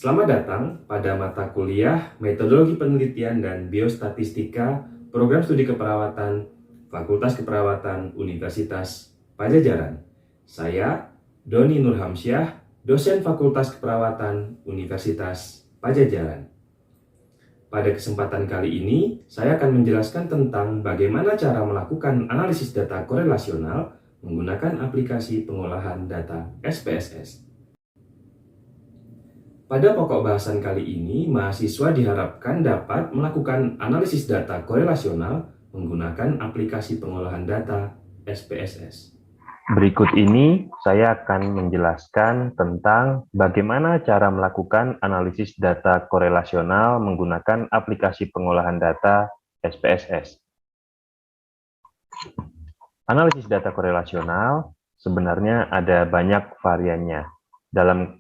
Selamat datang pada mata kuliah Metodologi Penelitian dan Biostatistika Program Studi Keperawatan Fakultas Keperawatan Universitas Padjadjaran. Saya, Doni Nurhamsyah, dosen Fakultas Keperawatan Universitas Padjadjaran. Pada kesempatan kali ini, saya akan menjelaskan tentang bagaimana cara melakukan analisis data korelasional menggunakan aplikasi pengolahan data SPSS. Pada pokok bahasan kali ini, mahasiswa diharapkan dapat melakukan analisis data korelasional menggunakan aplikasi pengolahan data SPSS. Berikut ini saya akan menjelaskan tentang bagaimana cara melakukan analisis data korelasional menggunakan aplikasi pengolahan data SPSS. Analisis data korelasional sebenarnya ada banyak variannya.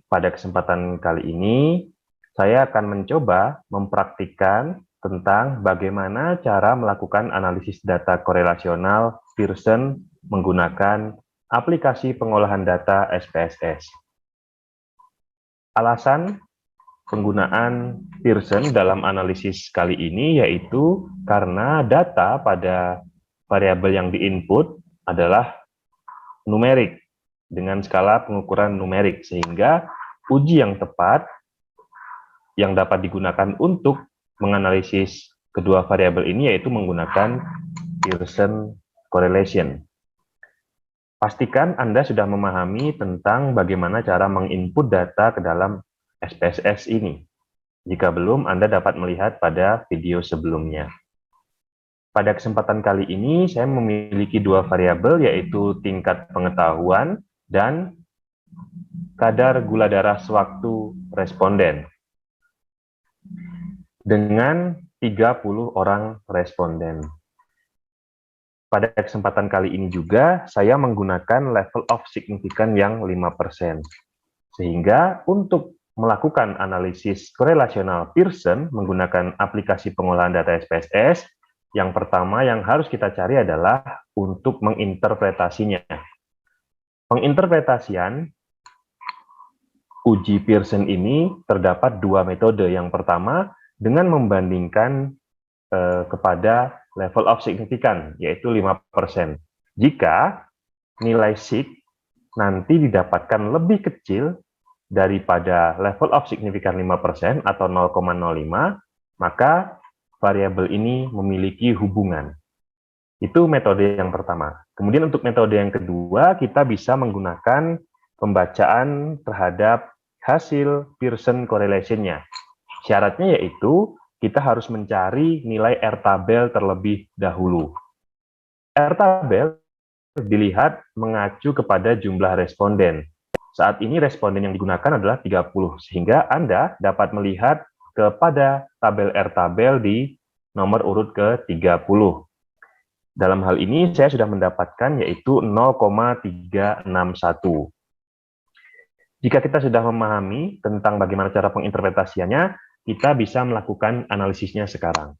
Pada kesempatan kali ini, saya akan mencoba mempraktikkan tentang bagaimana cara melakukan analisis data korelasional Pearson menggunakan aplikasi pengolahan data SPSS. Alasan penggunaan Pearson dalam analisis kali ini yaitu karena data pada variabel yang diinput adalah numerik dengan skala pengukuran numerik, sehingga uji yang tepat yang dapat digunakan untuk menganalisis kedua variabel ini yaitu menggunakan Pearson correlation. Pastikan Anda sudah memahami tentang bagaimana cara menginput data ke dalam SPSS ini. Jika belum, Anda dapat melihat pada video sebelumnya. Pada kesempatan kali ini, saya memiliki dua variabel, yaitu tingkat pengetahuan dan kadar gula darah sewaktu responden. Dengan 30 orang responden. Pada kesempatan kali ini juga, saya menggunakan level of significance yang 5%. Sehingga untuk melakukan analisis korelasional Pearson menggunakan aplikasi pengolahan data SPSS, yang pertama yang harus kita cari adalah untuk menginterpretasinya. Penginterpretasian uji Pearson ini terdapat dua metode. Yang pertama, dengan membandingkan kepada level of significance, yaitu 5%. Jika nilai sig nanti didapatkan lebih kecil daripada level of significance 5% atau 0,05, maka variabel ini memiliki hubungan. Itu metode yang pertama. Kemudian untuk metode yang kedua, kita bisa menggunakan pembacaan terhadap hasil Pearson correlation-nya. Syaratnya yaitu kita harus mencari nilai R-tabel terlebih dahulu. R-tabel dilihat mengacu kepada jumlah responden. Saat ini responden yang digunakan adalah 30, sehingga Anda dapat melihat kepada tabel R-tabel di nomor urut ke-30. Dalam hal ini saya sudah mendapatkan yaitu 0,361. Jika kita sudah memahami tentang bagaimana cara penginterpretasiannya, kita bisa melakukan analisisnya sekarang.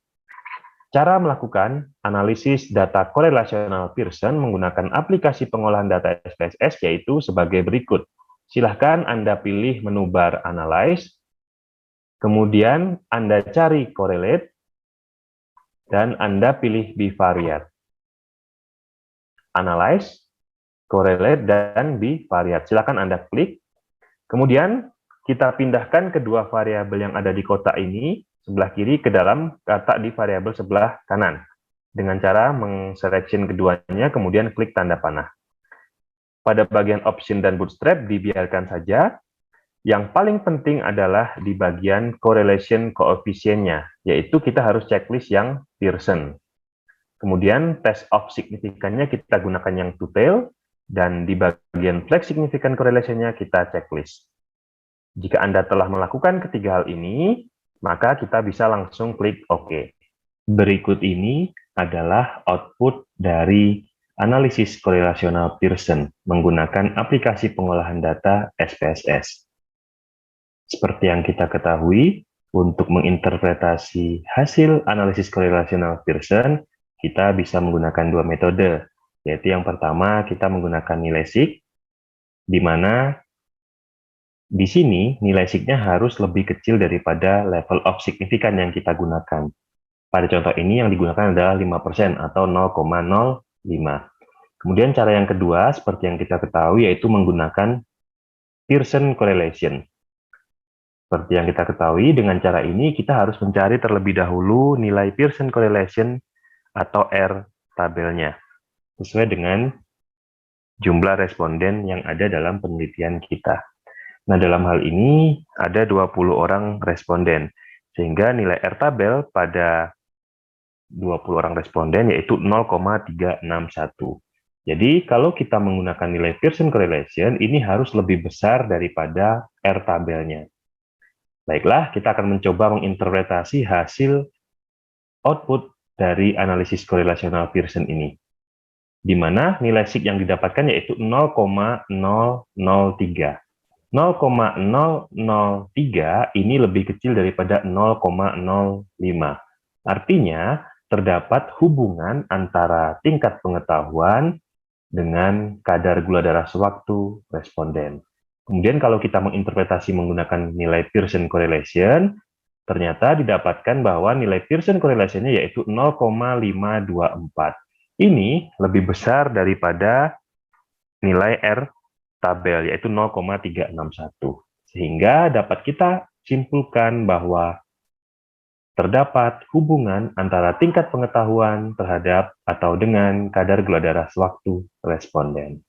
Cara melakukan analisis data korelasional Pearson menggunakan aplikasi pengolahan data SPSS yaitu sebagai berikut. Silahkan Anda pilih menu bar Analyze, kemudian Anda cari Correlate, dan Anda pilih Bivariate. Analyze, Correlate, dan Bivariate. Silahkan Anda klik. Kemudian kita pindahkan kedua variabel yang ada di kotak ini sebelah kiri ke dalam kotak di variabel sebelah kanan dengan cara mengselection keduanya, kemudian klik tanda panah. Pada bagian option dan bootstrap dibiarkan saja. Yang paling penting adalah di bagian correlation koefisiennya, yaitu kita harus checklist yang Pearson. Kemudian test of significance-nya kita gunakan yang two-tail, dan di bagian flag significant correlation-nya kita checklist. Jika Anda telah melakukan ketiga hal ini, maka kita bisa langsung klik OK. Berikut ini adalah output dari analisis korelasional Pearson menggunakan aplikasi pengolahan data SPSS. Seperti yang kita ketahui, untuk menginterpretasi hasil analisis korelasional Pearson, kita bisa menggunakan dua metode, yaitu yang pertama kita menggunakan nilai sig, di mana di sini nilai sig-nya harus lebih kecil daripada level of significant yang kita gunakan. Pada contoh ini yang digunakan adalah 5% atau 0,05. Kemudian cara yang kedua, seperti yang kita ketahui, yaitu menggunakan Pearson correlation. Seperti yang kita ketahui, dengan cara ini kita harus mencari terlebih dahulu nilai Pearson correlation atau R tabelnya, sesuai dengan jumlah responden yang ada dalam penelitian kita. Nah, dalam hal ini ada 20 orang responden, sehingga nilai R tabel pada 20 orang responden yaitu 0,361. Jadi, kalau kita menggunakan nilai Pearson correlation, ini harus lebih besar daripada R tabelnya. Baiklah, kita akan mencoba menginterpretasi hasil output dari analisis korelasional Pearson ini, di mana nilai sig yang didapatkan yaitu 0,003. 0,003 ini lebih kecil daripada 0,05. Artinya, terdapat hubungan antara tingkat pengetahuan dengan kadar gula darah sewaktu responden. Kemudian kalau kita menginterpretasi menggunakan nilai Pearson correlation, ternyata didapatkan bahwa nilai Pearson correlation-nya yaitu 0,524. Ini lebih besar daripada nilai R tabel, yaitu 0,361. Sehingga dapat kita simpulkan bahwa terdapat hubungan antara tingkat pengetahuan terhadap atau dengan kadar gula darah sewaktu responden.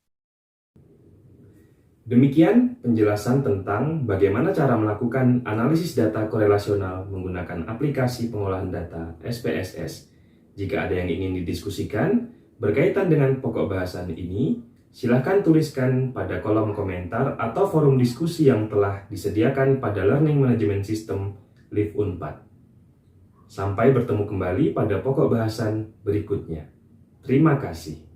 Demikian penjelasan tentang bagaimana cara melakukan analisis data korelasional menggunakan aplikasi pengolahan data SPSS. Jika ada yang ingin didiskusikan berkaitan dengan pokok bahasan ini, silakan tuliskan pada kolom komentar atau forum diskusi yang telah disediakan pada Learning Management System LIV Unpad. Sampai bertemu kembali pada pokok bahasan berikutnya. Terima kasih.